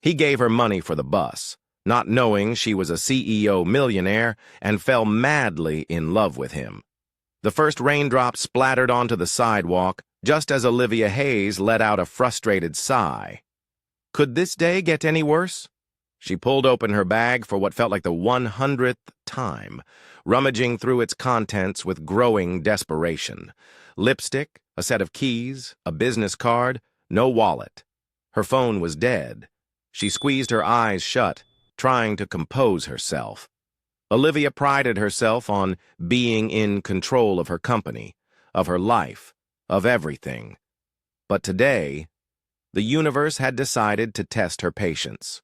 He gave her money for the bus, not knowing she was a CEO millionaire, and fell madly in love with him. The first raindrop splattered onto the sidewalk just as Olivia Hayes let out a frustrated sigh. Could this day get any worse? She pulled open her bag for what felt like the 100th time, rummaging through its contents with growing desperation. Lipstick, a set of keys, a business card, no wallet. Her phone was dead. She squeezed her eyes shut, trying to compose herself. Olivia prided herself on being in control of her company, of her life, of everything. But today, the universe had decided to test her patience.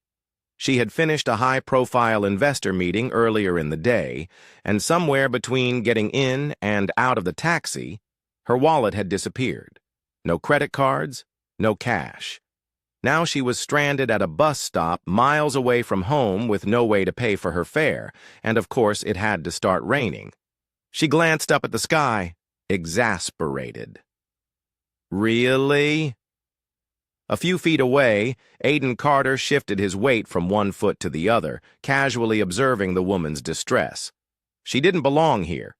She had finished a high-profile investor meeting earlier in the day, and somewhere between getting in and out of the taxi, her wallet had disappeared. No credit cards, no cash. Now she was stranded at a bus stop miles away from home with no way to pay for her fare, and of course it had to start raining. She glanced up at the sky, exasperated. Really? A few feet away, Aiden Carter shifted his weight from one foot to the other, casually observing the woman's distress. She didn't belong here.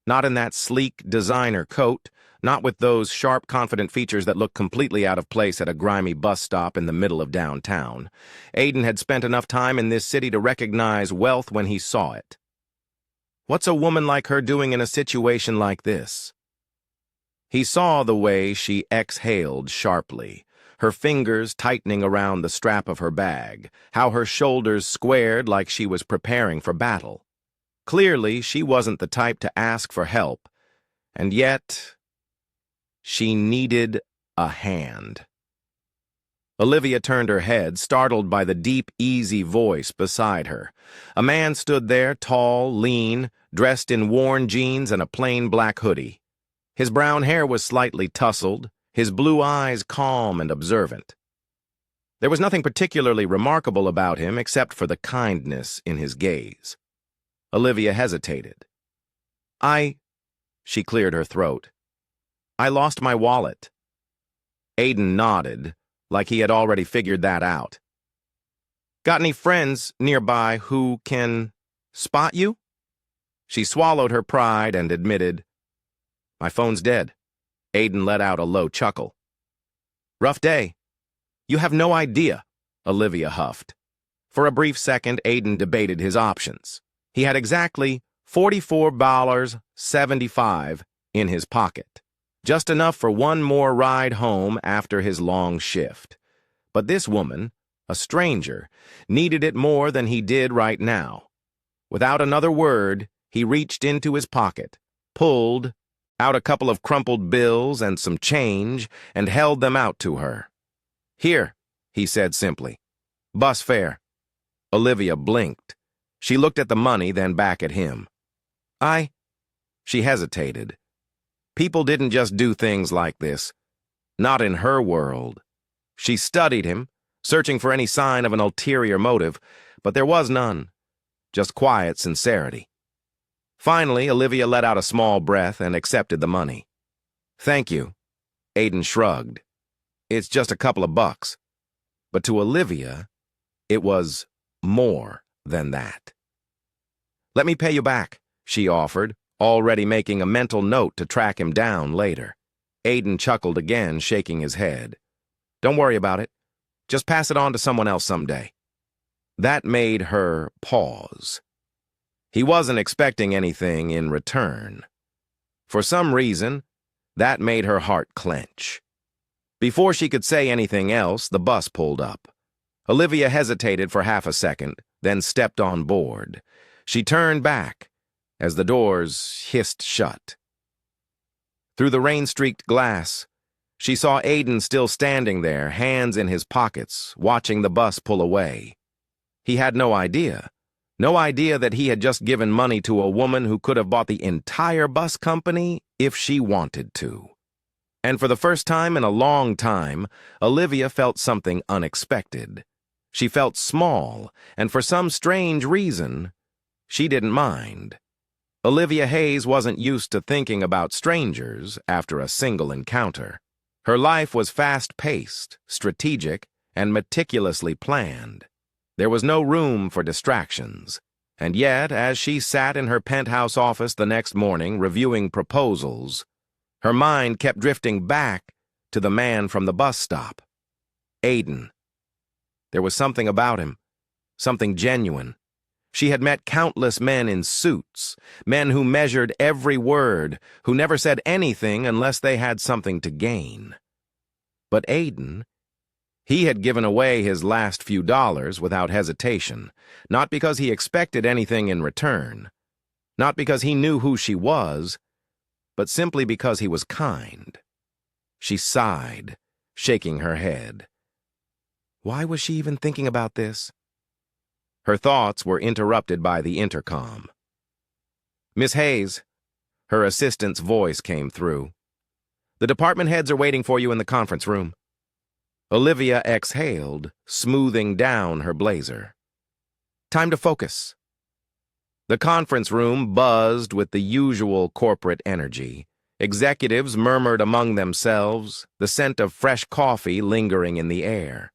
Not in that sleek designer coat, not with those sharp, confident features that looked completely out of place at a grimy bus stop in the middle of downtown. Aiden had spent enough time in this city to recognize wealth when he saw it. What's a woman like her doing in a situation like this? He saw the way she exhaled sharply, her fingers tightening around the strap of her bag, how her shoulders squared like she was preparing for battle. Clearly, she wasn't the type to ask for help, and yet she needed a hand. Olivia turned her head, startled by the deep, easy voice beside her. A man stood there, tall, lean, dressed in worn jeans and a plain black hoodie. His brown hair was slightly tousled, his blue eyes calm and observant. There was nothing particularly remarkable about him except for the kindness in his gaze. Olivia hesitated. She cleared her throat. I lost my wallet. Aiden nodded, like he had already figured that out. Got any friends nearby who can spot you? She swallowed her pride and admitted, My phone's dead. Aiden let out a low chuckle. Rough day. You have no idea, Olivia huffed. For a brief second, Aiden debated his options. He had exactly $44.75 in his pocket, just enough for one more ride home after his long shift. But this woman, a stranger, needed it more than he did right now. Without another word, he reached into his pocket, pulled out a couple of crumpled bills and some change, and held them out to her. Here, he said simply. Bus fare. Olivia blinked. She looked at the money, then back at him. She hesitated. People didn't just do things like this. Not in her world. She studied him, searching for any sign of an ulterior motive, but there was none. Just quiet sincerity. Finally, Olivia let out a small breath and accepted the money. Thank you. Aiden shrugged. It's just a couple of bucks. But to Olivia, it was more than that. Let me pay you back, she offered, already making a mental note to track him down later. Aiden chuckled again, shaking his head. Don't worry about it. Just pass it on to someone else someday. That made her pause. He wasn't expecting anything in return. For some reason, that made her heart clench. Before she could say anything else, the bus pulled up. Olivia hesitated for half a second, then stepped on board. She turned back as the doors hissed shut. Through the rain-streaked glass, she saw Aiden still standing there, hands in his pockets, watching the bus pull away. He had no idea that he had just given money to a woman who could have bought the entire bus company if she wanted to. And for the first time in a long time, Olivia felt something unexpected. She felt small, and for some strange reason, she didn't mind. Olivia Hayes wasn't used to thinking about strangers after a single encounter. Her life was fast-paced, strategic, and meticulously planned. There was no room for distractions. And yet, as she sat in her penthouse office the next morning reviewing proposals, her mind kept drifting back to the man from the bus stop. Aiden. There was something about him, something genuine. She had met countless men in suits, men who measured every word, who never said anything unless they had something to gain. But Aiden, he had given away his last few dollars without hesitation, not because he expected anything in return, not because he knew who she was, but simply because he was kind. She sighed, shaking her head. Why was she even thinking about this? Her thoughts were interrupted by the intercom. "Miss Hayes," her assistant's voice came through. "The department heads are waiting for you in the conference room." Olivia exhaled, smoothing down her blazer. "Time to focus." The conference room buzzed with the usual corporate energy. Executives murmured among themselves, the scent of fresh coffee lingering in the air.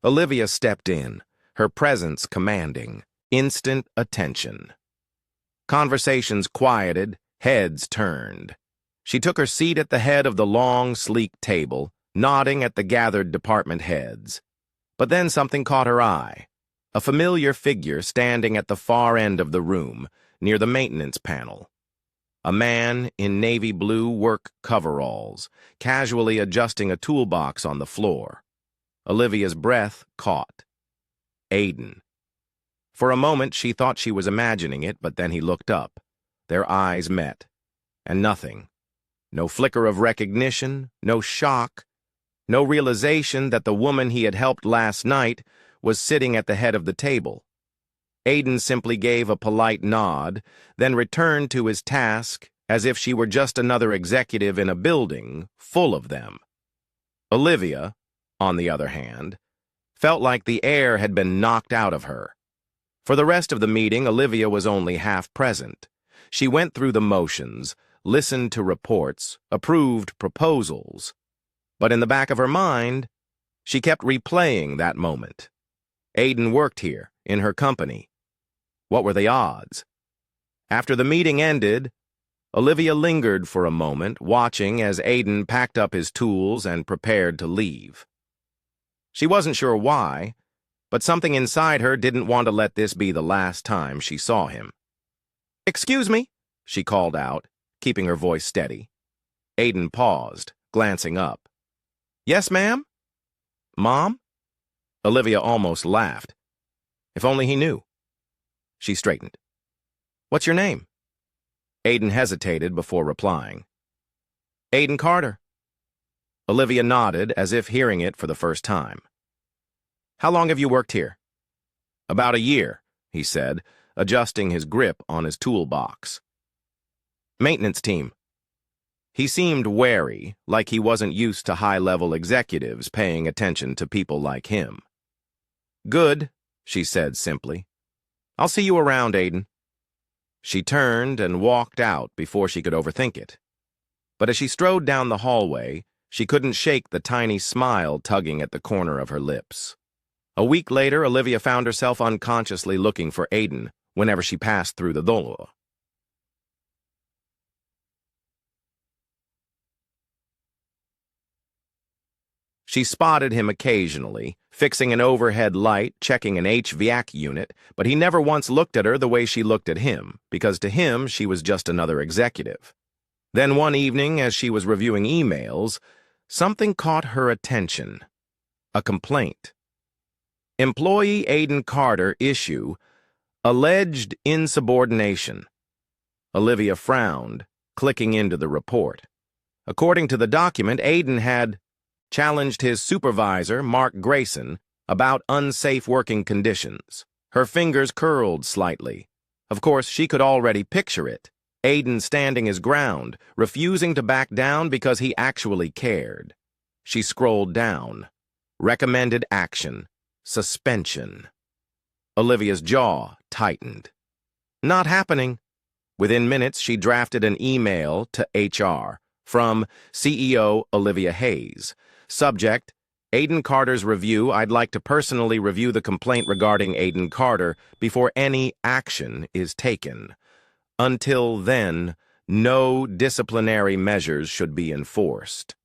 Olivia stepped in, her presence commanding, instant attention. Conversations quieted, heads turned. She took her seat at the head of the long, sleek table, nodding at the gathered department heads. But then something caught her eye. A familiar figure standing at the far end of the room, near the maintenance panel. A man in navy blue work coveralls, casually adjusting a toolbox on the floor. Olivia's breath caught. Aiden. For a moment she thought she was imagining it, but then he looked up. Their eyes met. And nothing. No flicker of recognition, no shock, no realization that the woman he had helped last night was sitting at the head of the table. Aiden simply gave a polite nod, then returned to his task as if she were just another executive in a building full of them. Olivia, on the other hand, felt like the air had been knocked out of her. For the rest of the meeting, Olivia was only half present. She went through the motions, listened to reports, approved proposals. But in the back of her mind, she kept replaying that moment. Aiden worked here, in her company. What were the odds? After the meeting ended, Olivia lingered for a moment, watching as Aiden packed up his tools and prepared to leave. She wasn't sure why, but something inside her didn't want to let this be the last time she saw him. "Excuse me," she called out, keeping her voice steady. Aiden paused, glancing up. "Yes, ma'am?" "Mom?" Olivia almost laughed. If only he knew. She straightened. "What's your name?" Aiden hesitated before replying. "Aiden Carter." Olivia nodded, as if hearing it for the first time. "How long have you worked here?" "About a year," he said, adjusting his grip on his toolbox. "Maintenance team." He seemed wary, like he wasn't used to high-level executives paying attention to people like him. "Good," she said simply. "I'll see you around, Aiden." She turned and walked out before she could overthink it. But as she strode down the hallway, she couldn't shake the tiny smile tugging at the corner of her lips. A week later, Olivia found herself unconsciously looking for Aiden whenever she passed through the door. She spotted him occasionally, fixing an overhead light, checking an HVAC unit, but he never once looked at her the way she looked at him, because to him she was just another executive. Then one evening, as she was reviewing emails, something caught her attention. A complaint. Employee Aiden Carter issue, alleged insubordination. Olivia frowned, clicking into the report. According to the document, Aiden had challenged his supervisor, Mark Grayson, about unsafe working conditions. Her fingers curled slightly. Of course, she could already picture it. Aiden standing his ground, refusing to back down because he actually cared. She scrolled down. Recommended action. Suspension. Olivia's jaw tightened. Not happening. Within minutes, she drafted an email to HR from CEO Olivia Hayes. Subject, Aiden Carter's review. I'd like to personally review the complaint regarding Aiden Carter before any action is taken. Until then, no disciplinary measures should be enforced.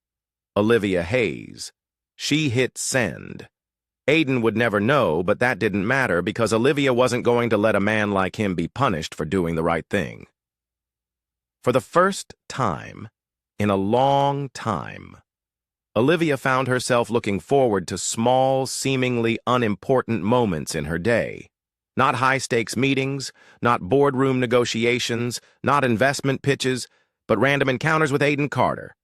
Olivia Hayes. She hit send. Aiden would never know, but that didn't matter because Olivia wasn't going to let a man like him be punished for doing the right thing. For the first time in a long time, Olivia found herself looking forward to small, seemingly unimportant moments in her day. Not high-stakes meetings, not boardroom negotiations, not investment pitches, but random encounters with Aiden Carter.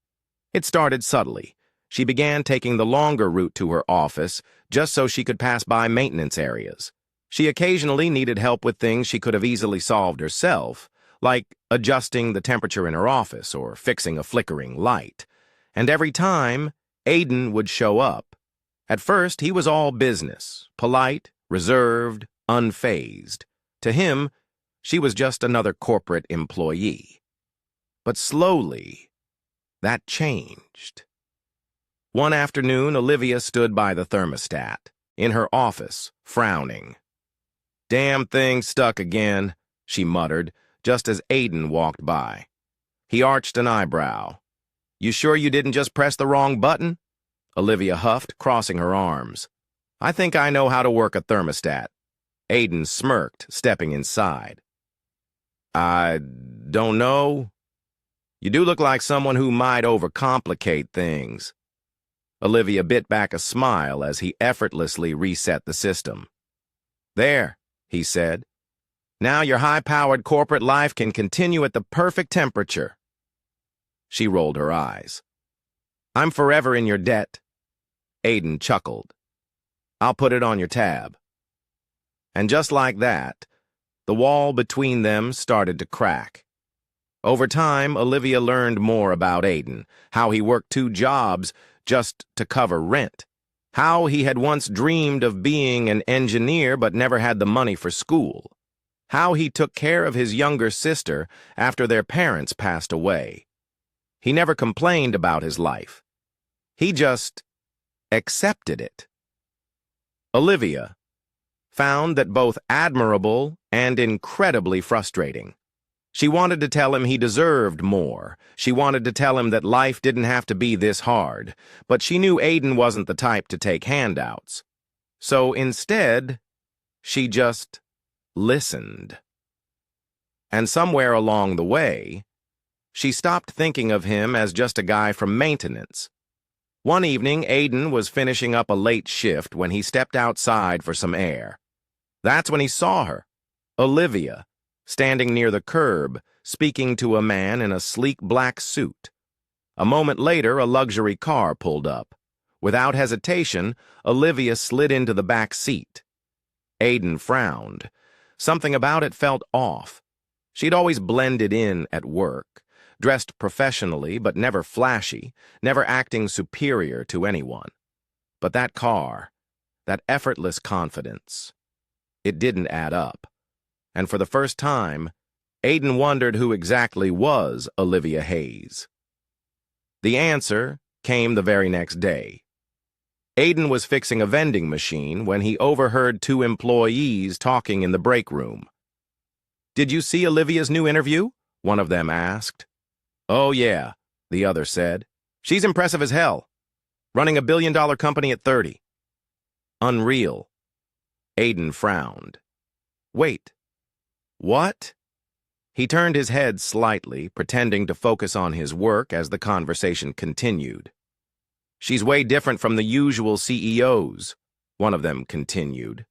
It started subtly. She began taking the longer route to her office just so she could pass by maintenance areas. She occasionally needed help with things she could have easily solved herself, like adjusting the temperature in her office or fixing a flickering light. And every time, Aiden would show up. At first, he was all business, polite, reserved, unfazed. To him, she was just another corporate employee. But slowly, that changed. One afternoon, Olivia stood by the thermostat, in her office, frowning. "Damn thing stuck again," she muttered, just as Aiden walked by. He arched an eyebrow. "You sure you didn't just press the wrong button?" Olivia huffed, crossing her arms. "I think I know how to work a thermostat." Aiden smirked, stepping inside. "I don't know. You do look like someone who might overcomplicate things." Olivia bit back a smile as he effortlessly reset the system. "There," he said. "Now your high-powered corporate life can continue at the perfect temperature." She rolled her eyes. "I'm forever in your debt." Aiden chuckled. "I'll put it on your tab." And just like that, the wall between them started to crack. Over time, Olivia learned more about Aiden, how he worked 2 jobs just to cover rent, how he had once dreamed of being an engineer but never had the money for school, how he took care of his younger sister after their parents passed away. He never complained about his life. He just accepted it. Olivia found that both admirable and incredibly frustrating. She wanted to tell him he deserved more. She wanted to tell him that life didn't have to be this hard, but she knew Aiden wasn't the type to take handouts. So instead, she just listened. And somewhere along the way, she stopped thinking of him as just a guy from maintenance. One evening, Aiden was finishing up a late shift when he stepped outside for some air. That's when he saw her, Olivia, standing near the curb, speaking to a man in a sleek black suit. A moment later, a luxury car pulled up. Without hesitation, Olivia slid into the back seat. Aiden frowned. Something about it felt off. She'd always blended in at work, dressed professionally but never flashy, never acting superior to anyone. But that car, that effortless confidence, it didn't add up. And for the first time, Aiden wondered who exactly was Olivia Hayes. The answer came the very next day. Aiden was fixing a vending machine when he overheard 2 employees talking in the break room. "Did you see Olivia's new interview?" one of them asked. "Oh, yeah," the other said. "She's impressive as hell. Running a billion-dollar company at 30. Unreal. Aiden frowned. "Wait. What?" He turned his head slightly, pretending to focus on his work as the conversation continued. "She's way different from the usual CEOs," one of them continued.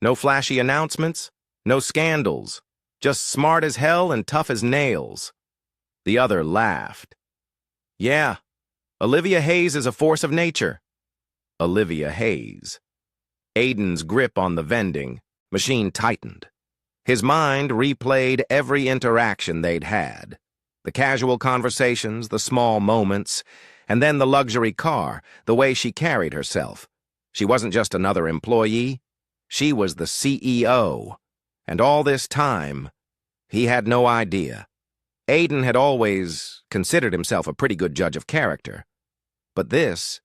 "No flashy announcements, no scandals, just smart as hell and tough as nails." The other laughed. "Yeah, Olivia Hayes is a force of nature." Olivia Hayes. Aiden's grip on the vending machine tightened. His mind replayed every interaction they'd had. The casual conversations, the small moments, and then the luxury car, the way she carried herself. She wasn't just another employee. She was the CEO. And all this time, he had no idea. Aiden had always considered himself a pretty good judge of character. But this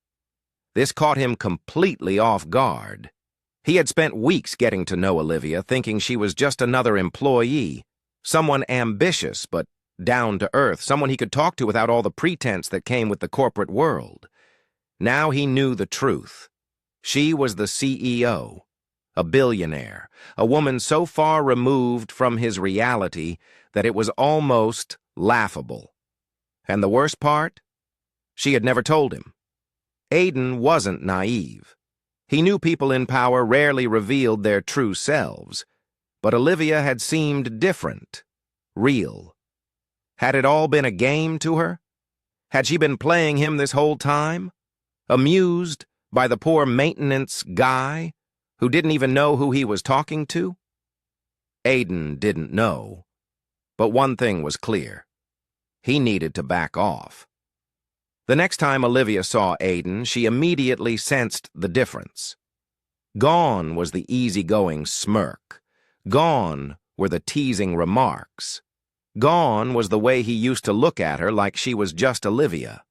This caught him completely off guard. He had spent weeks getting to know Olivia, thinking she was just another employee, someone ambitious but down to earth, someone he could talk to without all the pretense that came with the corporate world. Now he knew the truth. She was the CEO, a billionaire, a woman so far removed from his reality that it was almost laughable. And the worst part? She had never told him. Aiden wasn't naive. He knew people in power rarely revealed their true selves, but Olivia had seemed different, real. Had it all been a game to her? Had she been playing him this whole time? Amused by the poor maintenance guy who didn't even know who he was talking to? Aiden didn't know, but one thing was clear. He needed to back off. The next time Olivia saw Aiden, she immediately sensed the difference. Gone was the easygoing smirk. Gone were the teasing remarks. Gone was the way he used to look at her like she was just Olivia.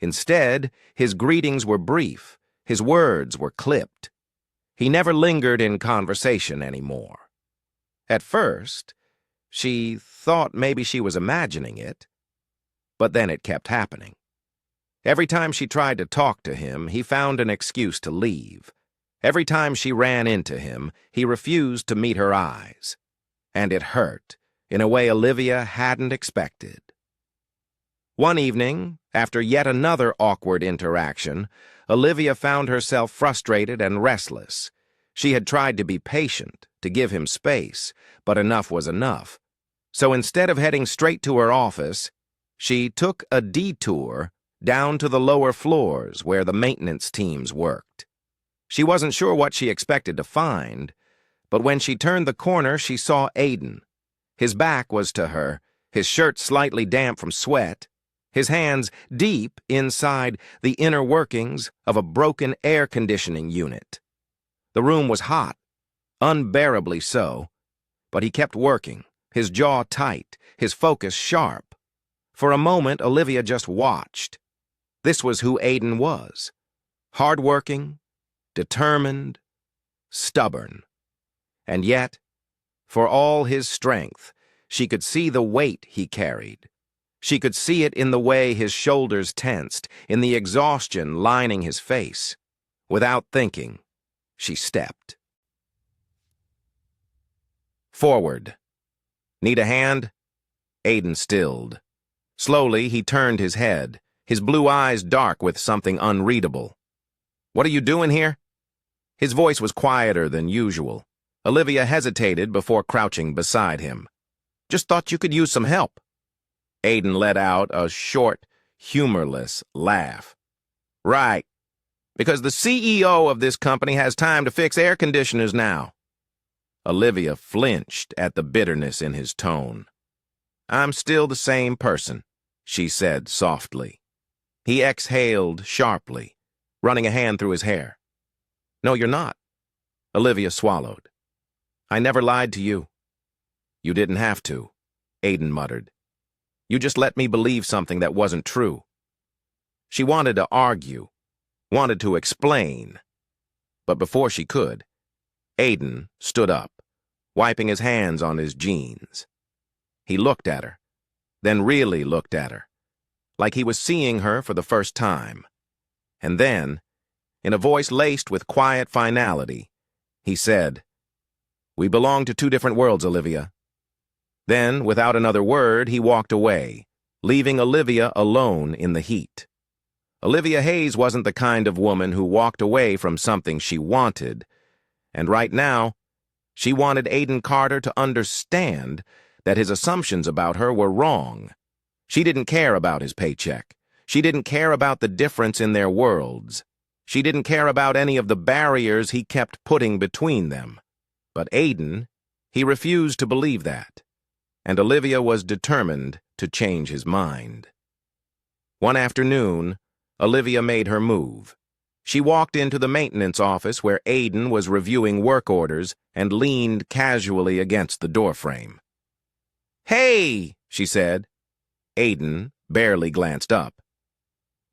Instead, his greetings were brief, his words were clipped. He never lingered in conversation anymore. At first, she thought maybe she was imagining it, but then it kept happening. Every time she tried to talk to him, he found an excuse to leave. Every time she ran into him, he refused to meet her eyes. And it hurt, in a way Olivia hadn't expected. One evening, after yet another awkward interaction, Olivia found herself frustrated and restless. She had tried to be patient, to give him space, but enough was enough. So instead of heading straight to her office, she took a detour down to the lower floors where the maintenance teams worked. She wasn't sure what she expected to find, but when she turned the corner, she saw Aiden. His back was to her, his shirt slightly damp from sweat, his hands deep inside the inner workings of a broken air conditioning unit. The room was hot, unbearably so, but he kept working, his jaw tight, his focus sharp. For a moment, Olivia just watched. This was who Aiden was. Hardworking, determined, stubborn. And yet, for all his strength, she could see the weight he carried. She could see it in the way his shoulders tensed, in the exhaustion lining his face. Without thinking, she stepped. Forward. Need a hand? Aiden stilled. Slowly, he turned his head, his blue eyes dark with something unreadable. What are you doing here? His voice was quieter than usual. Olivia hesitated before crouching beside him. Just thought you could use some help. Aiden let out a short, humorless laugh. Right, because the CEO of this company has time to fix air conditioners now. Olivia flinched at the bitterness in his tone. I'm still the same person, she said softly. He exhaled sharply, running a hand through his hair. No, you're not. Olivia swallowed. I never lied to you. You didn't have to, Aiden muttered. You just let me believe something that wasn't true. She wanted to argue, wanted to explain. But before she could, Aiden stood up, wiping his hands on his jeans. He looked at her, then really looked at her, like he was seeing her for the first time. And then, in a voice laced with quiet finality, he said, We belong to two different worlds, Olivia. Then, without another word, he walked away, leaving Olivia alone in the heat. Olivia Hayes wasn't the kind of woman who walked away from something she wanted, and right now, she wanted Aiden Carter to understand that his assumptions about her were wrong. She didn't care about his paycheck. She didn't care about the difference in their worlds. She didn't care about any of the barriers he kept putting between them. But Aiden, he refused to believe that. And Olivia was determined to change his mind. One afternoon, Olivia made her move. She walked into the maintenance office where Aiden was reviewing work orders and leaned casually against the doorframe. Hey, she said. Aiden barely glanced up.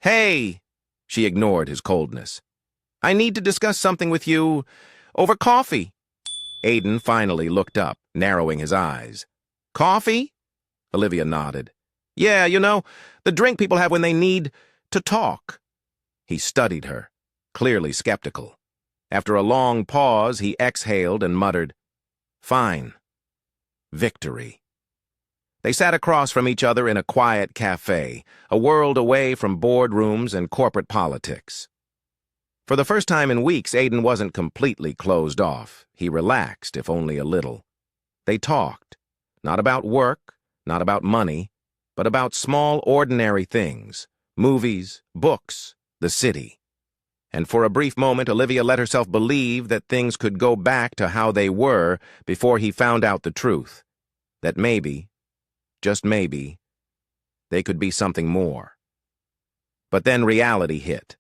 Hey, She ignored his coldness. "I need to discuss something with you over coffee." Aiden finally looked up, narrowing his eyes. "Coffee?" Olivia nodded. "Yeah, the drink people have when they need to talk." He studied her, clearly skeptical. After a long pause, he exhaled and muttered, "Fine. Victory." They sat across from each other in a quiet cafe, a world away from boardrooms and corporate politics. For the first time in weeks, Aiden wasn't completely closed off. He relaxed, if only a little. They talked, not about work, not about money, but about small, ordinary things, movies, books, the city. And for a brief moment, Olivia let herself believe that things could go back to how they were before he found out the truth, that maybe, just maybe, they could be something more. But then reality hit.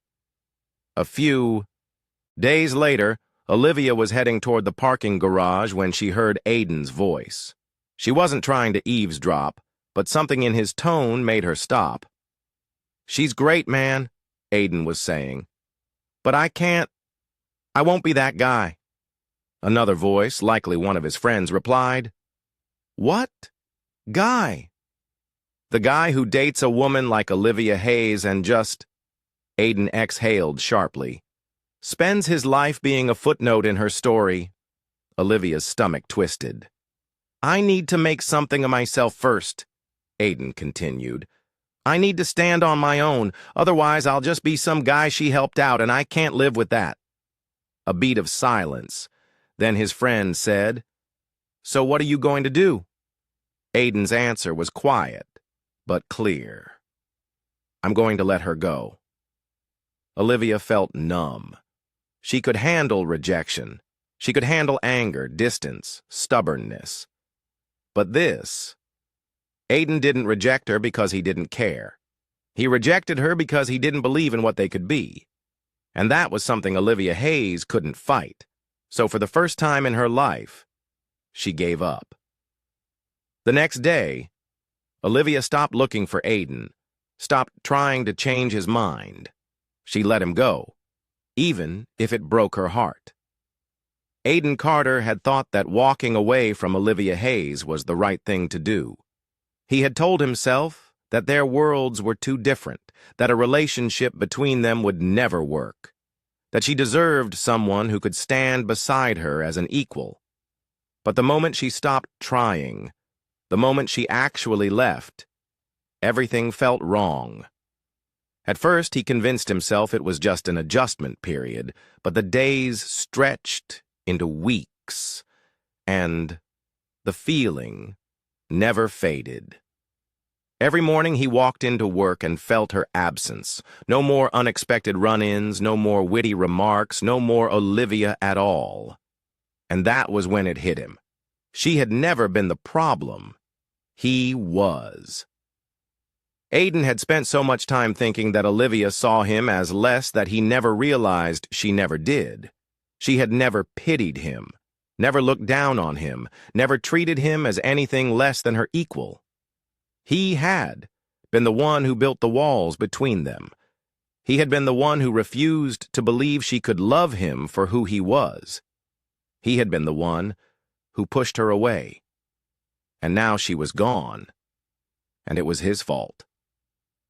A few days later, Olivia was heading toward the parking garage when she heard Aiden's voice. She wasn't trying to eavesdrop, but something in his tone made her stop. "She's great, man," Aiden was saying. "But I won't be that guy." Another voice, likely one of his friends, replied, "What guy?" "The guy who dates a woman like Olivia Hayes and just," Aiden exhaled sharply, "spends his life being a footnote in her story." Olivia's stomach twisted. "I need to make something of myself first," Aiden continued. "I need to stand on my own, otherwise I'll just be some guy she helped out, and I can't live with that." A beat of silence. Then his friend said, "So what are you going to do?" Aiden's answer was quiet, but clear. "I'm going to let her go." Olivia felt numb. She could handle rejection. She could handle anger, distance, stubbornness. But this... Aiden didn't reject her because he didn't care. He rejected her because he didn't believe in what they could be. And that was something Olivia Hayes couldn't fight. So for the first time in her life, she gave up. The next day, Olivia stopped looking for Aiden, stopped trying to change his mind. She let him go, even if it broke her heart. Aiden Carter had thought that walking away from Olivia Hayes was the right thing to do. He had told himself that their worlds were too different, that a relationship between them would never work, that she deserved someone who could stand beside her as an equal. But the moment she stopped trying, the moment she actually left, everything felt wrong. At first, he convinced himself it was just an adjustment period, but the days stretched into weeks, and the feeling never faded. Every morning he walked into work and felt her absence. No more unexpected run-ins, no more witty remarks, no more Olivia at all. And that was when it hit him. She had never been the problem. He was. Aiden had spent so much time thinking that Olivia saw him as less that he never realized she never did. She had never pitied him, never looked down on him, never treated him as anything less than her equal. He had been the one who built the walls between them. He had been the one who refused to believe she could love him for who he was. He had been the one who pushed her away. And now she was gone, and it was his fault.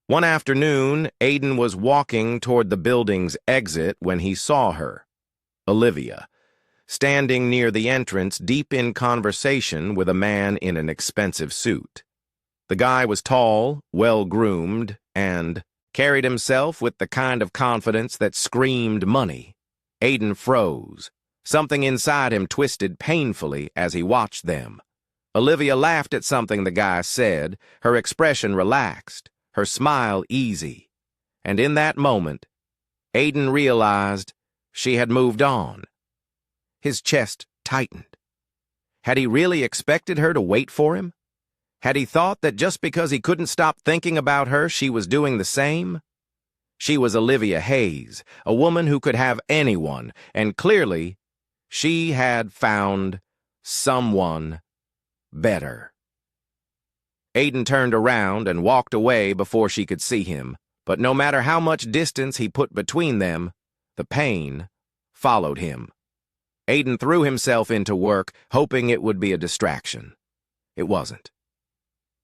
One afternoon, Aiden was walking toward the building's exit when he saw her, Olivia, standing near the entrance deep in conversation with a man in an expensive suit. The guy was tall, well-groomed, and carried himself with the kind of confidence that screamed money. Aiden froze. Something inside him twisted painfully as he watched them. Olivia laughed at something the guy said, her expression relaxed, her smile easy. And in that moment, Aiden realized she had moved on. His chest tightened. Had he really expected her to wait for him? Had he thought that just because he couldn't stop thinking about her, she was doing the same? She was Olivia Hayes, a woman who could have anyone, and clearly, she had found someone better. Aiden turned around and walked away before she could see him, But no matter how much distance he put between them, the pain followed him. Aiden threw himself into work, hoping it would be a distraction. It wasn't.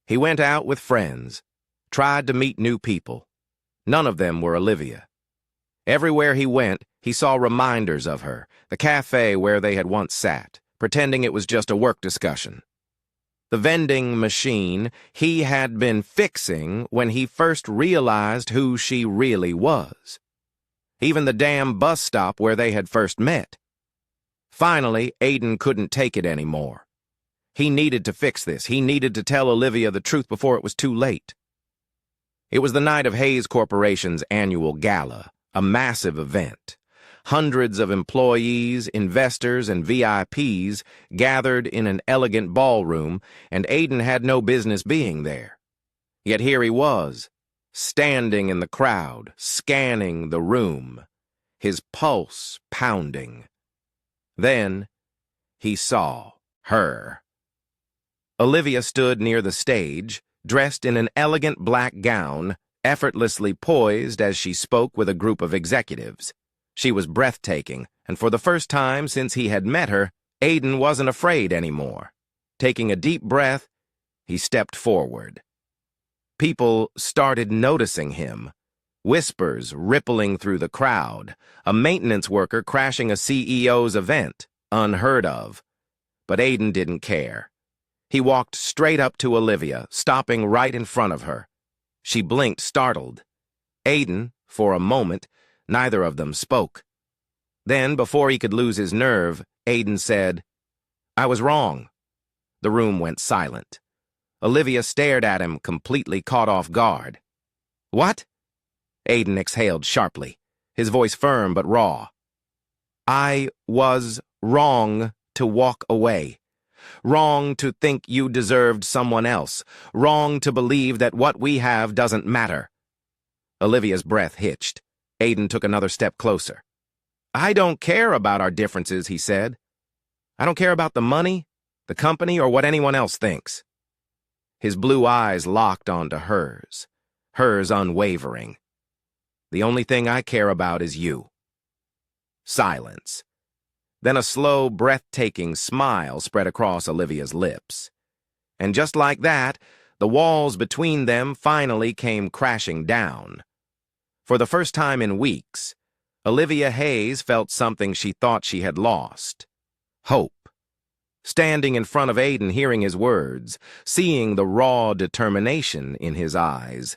He went out with friends, tried to meet new people. None of them were Olivia. Everywhere he went, he saw reminders of her, the cafe where they had once sat, pretending it was just a work discussion. The vending machine he had been fixing when he first realized who she really was. Even the damn bus stop where they had first met. Finally, Aiden couldn't take it anymore. He needed to fix this. He needed to tell Olivia the truth before it was too late. It was the night of Hayes Corporation's annual gala, a massive event. Hundreds of employees, investors, and VIPs gathered in an elegant ballroom, and Aiden had no business being there. Yet here he was, standing in the crowd, scanning the room, his pulse pounding. Then he saw her. Olivia stood near the stage, dressed in an elegant black gown, effortlessly poised as she spoke with a group of executives. She was breathtaking, and for the first time since he had met her, Aiden wasn't afraid anymore. Taking a deep breath, he stepped forward. People started noticing him. Whispers rippling through the crowd. A maintenance worker crashing a CEO's event. Unheard of. But Aiden didn't care. He walked straight up to Olivia, stopping right in front of her. She blinked, startled. Aiden, for a moment, neither of them spoke. Then, before he could lose his nerve, Aiden said, "I was wrong." The room went silent. Olivia stared at him, completely caught off guard. "What?" Aiden exhaled sharply, his voice firm but raw. "I was wrong to walk away. Wrong to think you deserved someone else. Wrong to believe that what we have doesn't matter." Olivia's breath hitched. Aiden took another step closer. "I don't care about our differences," he said. "I don't care about the money, the company, or what anyone else thinks." His blue eyes locked onto hers unwavering. "The only thing I care about is you." Silence. Then a slow, breathtaking smile spread across Olivia's lips. And just like that, the walls between them finally came crashing down. For the first time in weeks, Olivia Hayes felt something she thought she had lost. Hope. Standing in front of Aiden, hearing his words, seeing the raw determination in his eyes,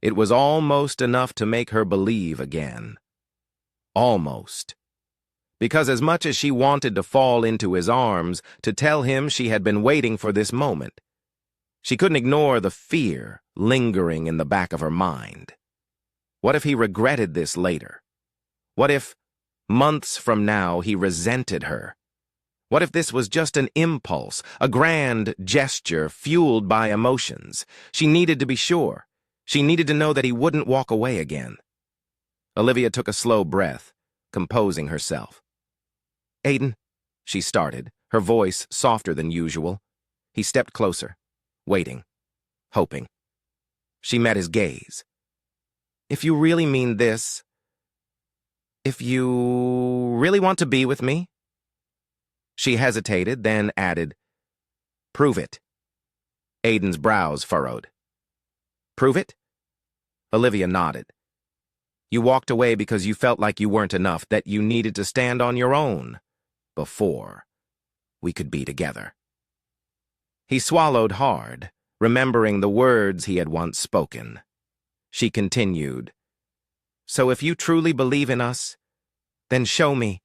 it was almost enough to make her believe again. Almost. Because as much as she wanted to fall into his arms, to tell him she had been waiting for this moment, she couldn't ignore the fear lingering in the back of her mind. What if he regretted this later? What if, months from now, he resented her? What if this was just an impulse, a grand gesture fueled by emotions? She needed to be sure. She needed to know that he wouldn't walk away again. Olivia took a slow breath, composing herself. "Aiden," she started, her voice softer than usual. He stepped closer, waiting, hoping. She met his gaze. "If you really mean this, if you really want to be with me?" She hesitated, then added, "Prove it." Aiden's brows furrowed. "Prove it?" Olivia nodded. "You walked away because you felt like you weren't enough, that you needed to stand on your own before we could be together." He swallowed hard, remembering the words he had once spoken. She continued, "So if you truly believe in us, then show me.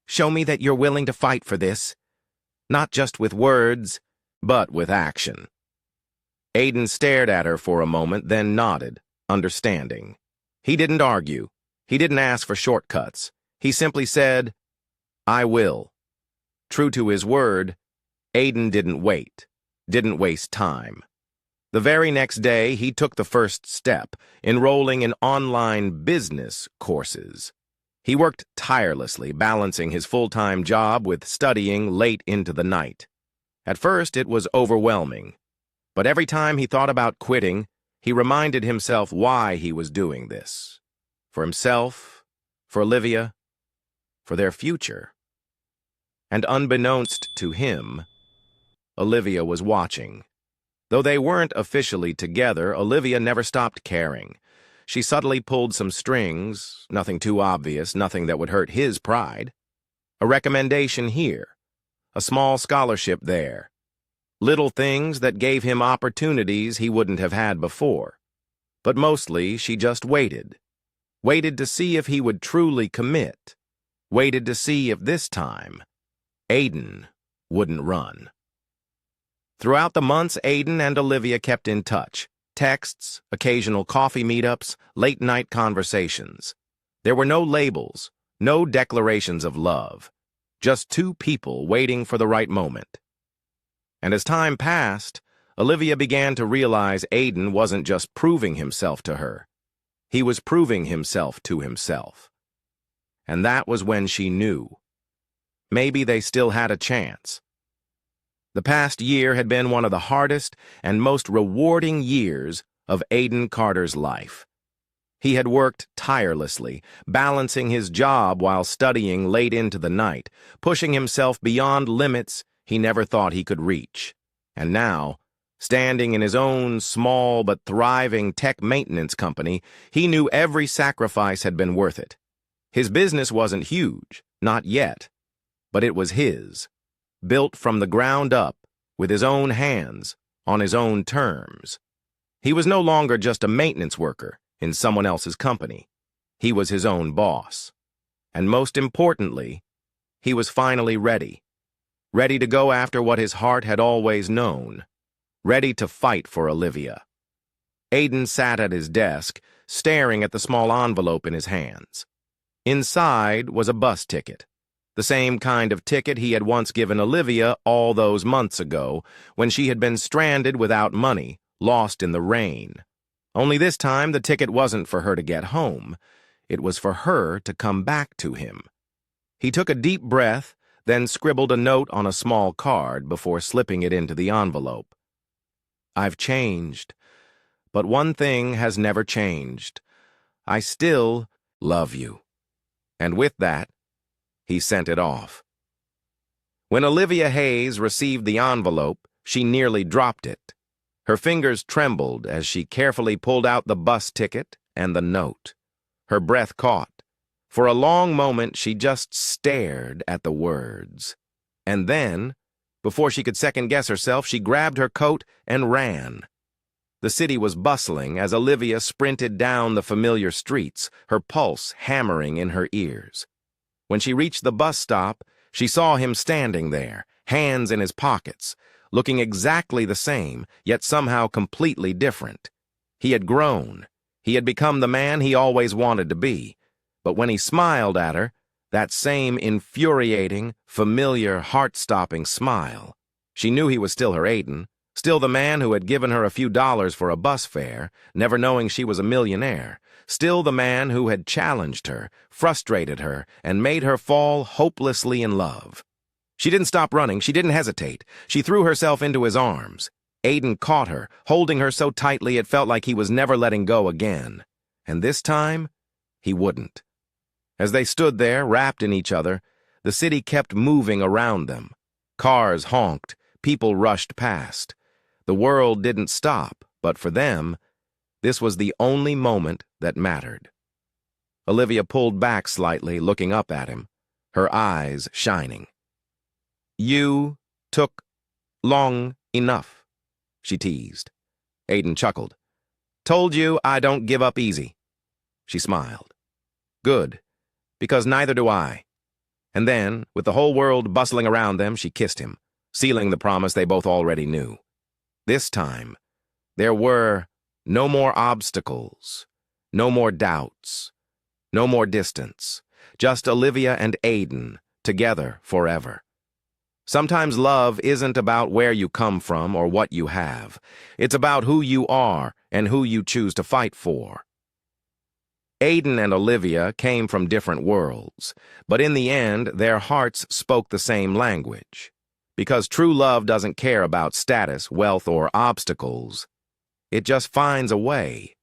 Show me that you're willing to fight for this, not just with words, but with action." Aiden stared at her for a moment, then nodded, understanding. He didn't argue. He didn't ask for shortcuts. He simply said, "I will." True to his word, Aiden didn't wait, didn't waste time. The very next day, he took the first step, enrolling in online business courses. He worked tirelessly, balancing his full-time job with studying late into the night. At first, it was overwhelming. But every time he thought about quitting, He reminded himself why he was doing this. For himself, for Olivia, for their future. And unbeknownst to him, Olivia was watching. Though they weren't officially together, Olivia never stopped caring. She subtly pulled some strings, nothing too obvious, nothing that would hurt his pride. A recommendation here, a small scholarship there. Little things that gave him opportunities he wouldn't have had before. But mostly, she just waited. Waited to see if he would truly commit. Waited to see if this time, Aiden wouldn't run. Throughout the months, Aiden and Olivia kept in touch. Texts, occasional coffee meetups, late-night conversations. There were no labels, no declarations of love. Just two people waiting for the right moment. And as time passed, Olivia began to realize Aiden wasn't just proving himself to her. He was proving himself to himself. And that was when she knew. Maybe they still had a chance. The past year had been one of the hardest and most rewarding years of Aiden Carter's life. He had worked tirelessly, balancing his job while studying late into the night, pushing himself beyond limits he never thought he could reach. And now, standing in his own small but thriving tech maintenance company, he knew every sacrifice had been worth it. His business wasn't huge, not yet, but it was his. Built from the ground up, with his own hands, on his own terms. He was no longer just a maintenance worker in someone else's company. He was his own boss. And most importantly, he was finally ready. Ready to go after what his heart had always known. Ready to fight for Olivia. Aiden sat at his desk, staring at the small envelope in his hands. Inside was a bus ticket. The same kind of ticket he had once given Olivia all those months ago, when she had been stranded without money, lost in the rain. Only this time the ticket wasn't for her to get home. It was for her to come back to him. He took a deep breath, then scribbled a note on a small card before slipping it into the envelope. I've changed, but one thing has never changed. I still love you. And with that, he sent it off. When Olivia Hayes received the envelope, she nearly dropped it. Her fingers trembled as she carefully pulled out the bus ticket and the note. Her breath caught. For a long moment, she just stared at the words. And then, before she could second-guess herself, she grabbed her coat and ran. The city was bustling as Olivia sprinted down the familiar streets, her pulse hammering in her ears. When she reached the bus stop, she saw him standing there, hands in his pockets, looking exactly the same, yet somehow completely different. He had grown. He had become the man he always wanted to be. But when he smiled at her, that same infuriating, familiar, heart-stopping smile, she knew he was still her Aiden, still the man who had given her a few dollars for a bus fare, never knowing she was a millionaire. Still the man who had challenged her, frustrated her, and made her fall hopelessly in love. She didn't stop running. She didn't hesitate. She threw herself into his arms. Aiden caught her, holding her so tightly it felt like he was never letting go again. And this time, he wouldn't. As they stood there, wrapped in each other, the city kept moving around them. Cars honked. People rushed past. The world didn't stop, but for them, this was the only moment that mattered. Olivia pulled back slightly, looking up at him, her eyes shining. You took long enough, she teased. Aiden chuckled. Told you I don't give up easy. She smiled. Good, because neither do I. And then, with the whole world bustling around them, she kissed him, sealing the promise they both already knew. This time, there were no more obstacles, no more doubts, no more distance, just Olivia and Aiden, together forever. Sometimes love isn't about where you come from or what you have. It's about who you are and who you choose to fight for. Aiden and Olivia came from different worlds, but in the end, their hearts spoke the same language. Because true love doesn't care about status, wealth, or obstacles. It just finds a way.